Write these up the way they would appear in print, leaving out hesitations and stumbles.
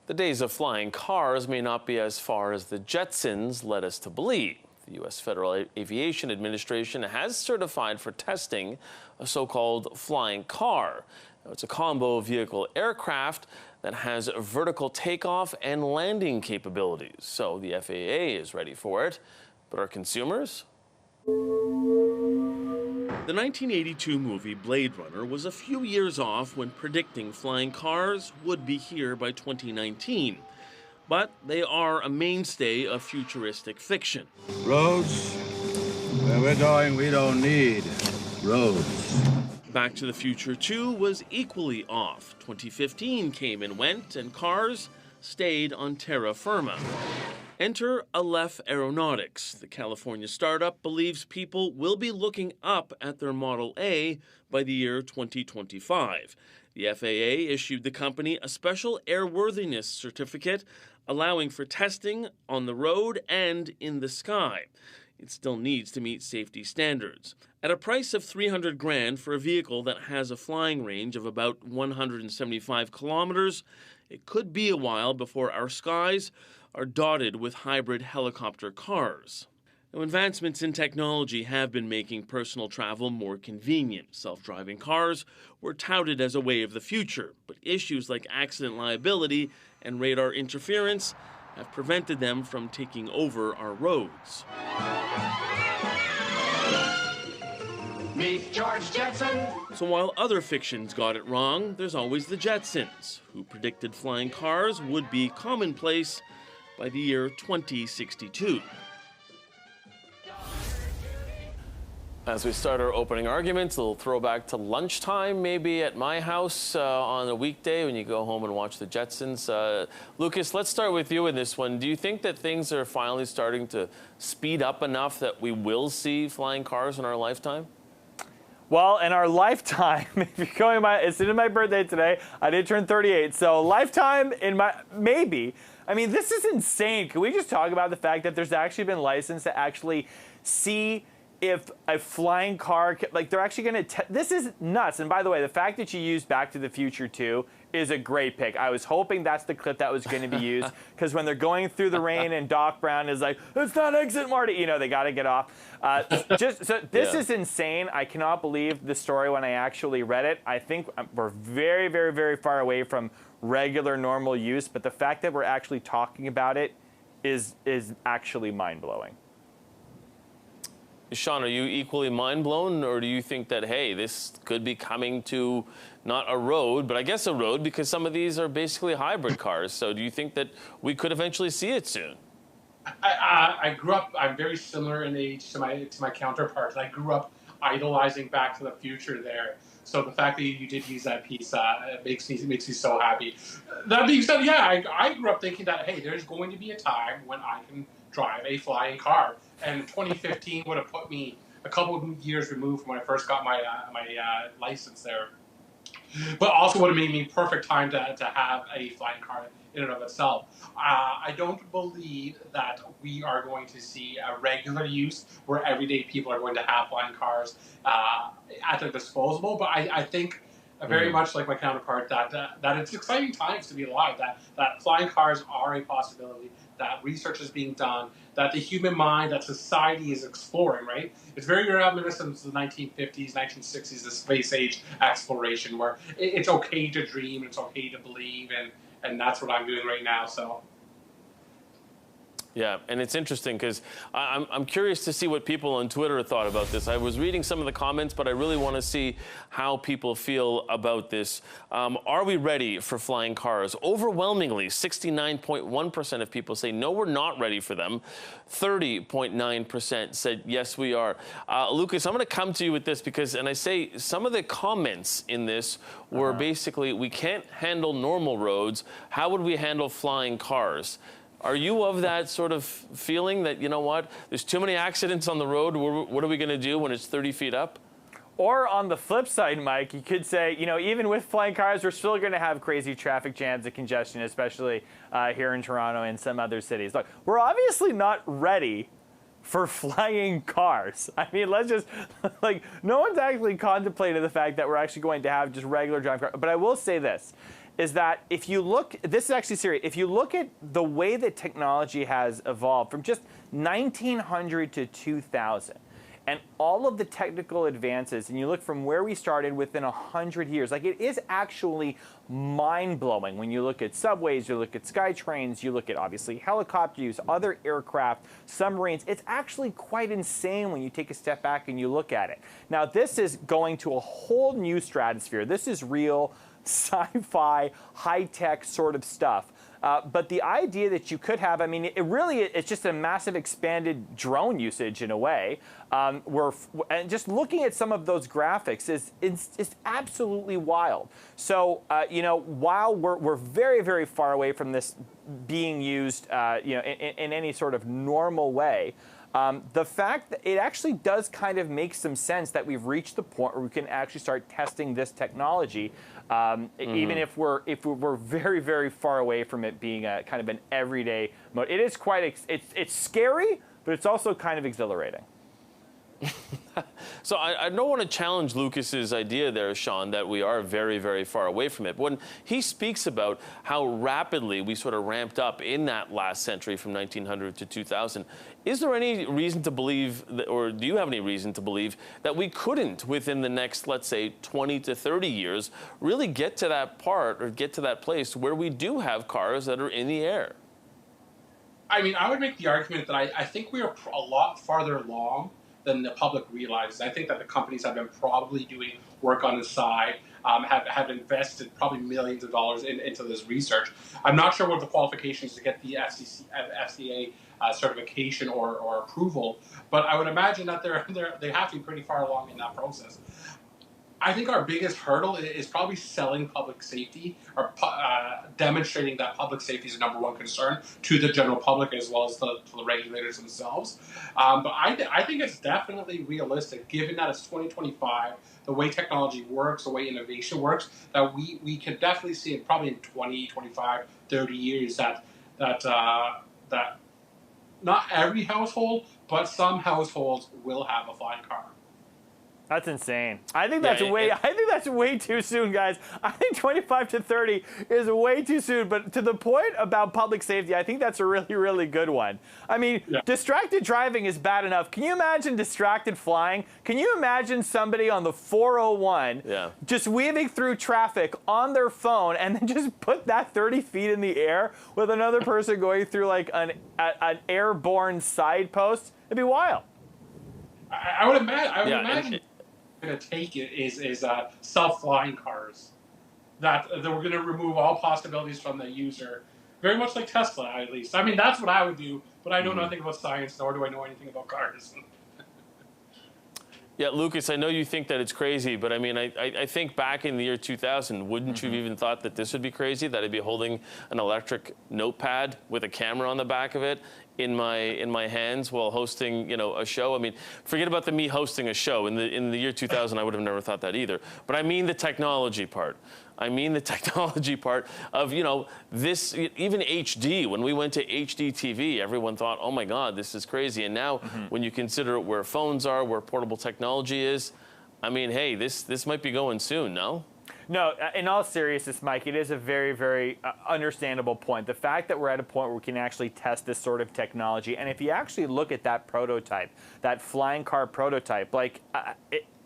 The days of flying cars may not be as far as the Jetsons led us to believe. The U.S. Federal Aviation Administration has certified for testing a so-called flying car. Now, it's a combo vehicle aircraft that has vertical takeoff and landing capabilities. So the FAA is ready for it. But are consumers? The 1982 movie Blade Runner was a few years off when predicting flying cars would be here by 2019. But they are a mainstay of futuristic fiction. Roads? Where we're going, we don't need roads. Back to the Future 2 was equally off. 2015 came and went, and cars stayed on terra firma. Enter Aleph Aeronautics. The California startup believes people will be looking up at their Model A by the year 2025. The FAA issued the company a special airworthiness certificate allowing for testing on the road and in the sky. It still needs to meet safety standards. At a price of $300,000 for a vehicle that has a flying range of about 175 kilometers, it could be a while before our skies are dotted with hybrid helicopter cars. Now, advancements in technology have been making personal travel more convenient. Self-driving cars were touted as a way of the future, but issues like accident liability and radar interference have prevented them from taking over our roads. Meet George Jetson. So while other fictions got it wrong, there's always the Jetsons, who predicted flying cars would be commonplace by the year 2062. As we start our opening arguments, a little throwback to lunchtime, maybe at my house on a weekday when you go home and watch the Jetsons. Lucas, let's start with you in this one. Do you think that things are finally starting to speed up enough that we will see flying cars in our lifetime? Well, in our lifetime, if you're going by, it's in my birthday today. I did turn 38, so lifetime in my, maybe. I mean, this is insane. Can we just talk about the fact that there's actually been license to actually see if a flying car, like they're actually going to, this is nuts. And by the way, the fact that you used Back to the Future 2 is a great pick. I was hoping that's the clip that was going to be used, because when they're going through the rain and Doc Brown is like, it's not exit Marty, you know, they got to get off. This is insane. I cannot believe the story when I actually read it. I think we're very, very, very far away from regular normal use, but the fact that we're actually talking about it is actually mind-blowing. Sean, are you equally mind-blown, or do you think that, hey, this could be coming to not a road, but I guess a road, because some of these are basically hybrid cars. So do you think that we could eventually see it soon? I grew up, I'm very similar in age to my counterparts. I grew up idolizing Back to the Future there. So the fact that you did use that piece makes me so happy. That being said, yeah, I grew up thinking that, hey, there's going to be a time when I can drive a flying car. And 2015 would have put me a couple of years removed from when I first got my license there. But also would have made me perfect time to have a flying car in and of itself. I don't believe that we are going to see a regular use where everyday people are going to have flying cars at their disposal. But I think very much like my counterpart that it's exciting times to be alive, that flying cars are a possibility, that research is being done, that the human mind, that society is exploring, right? It's very reminiscent of the 1950s, 1960s, the space age exploration, where it's okay to dream, it's okay to believe, and that's what I'm doing right now, so. Yeah, and it's interesting because I'm curious to see what people on Twitter thought about this. I was reading some of the comments, but I really want to see how people feel about this. Are we ready for flying cars? Overwhelmingly, 69.1% of people say, no, we're not ready for them. 30.9% said, yes, we are. Lucas, I'm going to come to you with this because, and I say some of the comments in this were basically, we can't handle normal roads. How would we handle flying cars? Are you of that sort of feeling that, you know what, there's too many accidents on the road, what are we going to do when it's 30 feet up? Or on the flip side, Mike, you could say, you know, even with flying cars, we're still going to have crazy traffic jams and congestion, especially here in Toronto and some other cities. Look, we're obviously not ready for flying cars. I mean, let's just, like, no one's actually contemplated the fact that we're actually going to have just regular driving cars. But I will say this. is that if you look, this is actually serious, if you look at the way that technology has evolved from just 1900 to 2000, and all of the technical advances, and you look from where we started within 100 years, like it is actually mind-blowing when you look at subways, you look at SkyTrains, you look at obviously helicopters, other aircraft, submarines. It's actually quite insane when you take a step back and you look at it. Now, this is going to a whole new stratosphere. This is real sci-fi, high-tech sort of stuff. But the idea that you could have, I mean, it's just a massive expanded drone usage in a way. And just looking at some of those graphics is absolutely wild. So, while we're very, very far away from this being used, in any sort of normal way, the fact that it actually does kind of make some sense that we've reached the point where we can actually start testing this technology, even if we're very, very far away from it being a kind of an everyday mode. It is quite it's scary, but it's also kind of exhilarating. So I don't want to challenge Lucas's idea there, Sean, that we are very, very far away from it. When he speaks about how rapidly we sort of ramped up in that last century from 1900 to 2000, is there any reason to believe, or do you have any reason to believe that we couldn't, within the next, let's say, 20 to 30 years, really get to that part or get to that place where we do have cars that are in the air? I mean, I would make the argument that I think we are a lot farther along than the public realizes. I think that the companies have been probably doing work on the side, have invested probably millions of dollars into this research. I'm not sure what the qualifications to get the FCA certification or approval, but I would imagine that they have to be pretty far along in that process. I think our biggest hurdle is probably selling public safety or demonstrating that public safety is a #1 concern to the general public as well as to the regulators themselves. But I think it's definitely realistic, given that it's 2025, the way technology works, the way innovation works, that we can definitely see it probably in 20, 25, 30 years that not every household, but some households will have a flying car. That's insane. I think that's way too soon, guys. I think 25 to 30 is way too soon. But to the point about public safety, I think that's a really, really good one. I mean, distracted driving is bad enough. Can you imagine distracted flying? Can you imagine somebody on the 401 just weaving through traffic on their phone and then just put that 30 feet in the air with another person going through like an airborne side post? It'd be wild. I would imagine going to take it is self-flying cars that we're going to remove all possibilities from the user, very much like Tesla, at least. I mean, that's what I would do, but I know nothing about science, nor do I know anything about cars. Yeah, Lucas, I know you think that it's crazy, but I mean, I think back in the year 2000, wouldn't you have even thought that this would be crazy, that I'd be holding an electric notepad with a camera on the back of it in my hands while hosting, a show? I mean, forget about me hosting a show. In the year 2000, I would have never thought that either. But I mean the technology part. I mean the technology part of, this, even HD. When we went to HD TV, everyone thought, oh my God, this is crazy. And now when you consider where phones are, where portable technology is, I mean, hey, this might be going soon, no? No, in all seriousness, Mike, it is a very, very understandable point. The fact that we're at a point where we can actually test this sort of technology, and if you actually look at that prototype, that flying car prototype, like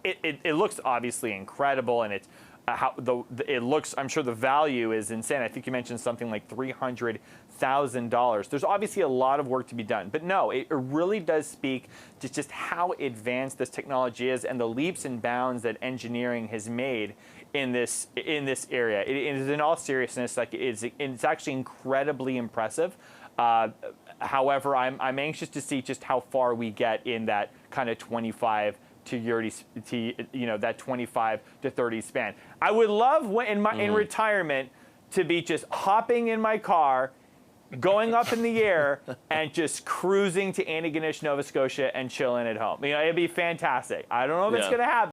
it looks obviously incredible, and it's it looks. I'm sure the value is insane. I think you mentioned something like $300,000. There's obviously a lot of work to be done, but no, it really does speak to just how advanced this technology is and the leaps and bounds that engineering has made in this area. It is, in all seriousness, like it's actually incredibly impressive. However, I'm anxious to see just how far we get in that kind of 25 to 30, that 25 to 30 span. I would love in retirement to be just hopping in my car, going up in the air, and just cruising to Antigonish, Nova Scotia, and chilling at home. It'd be fantastic. I don't know if it's going to happen.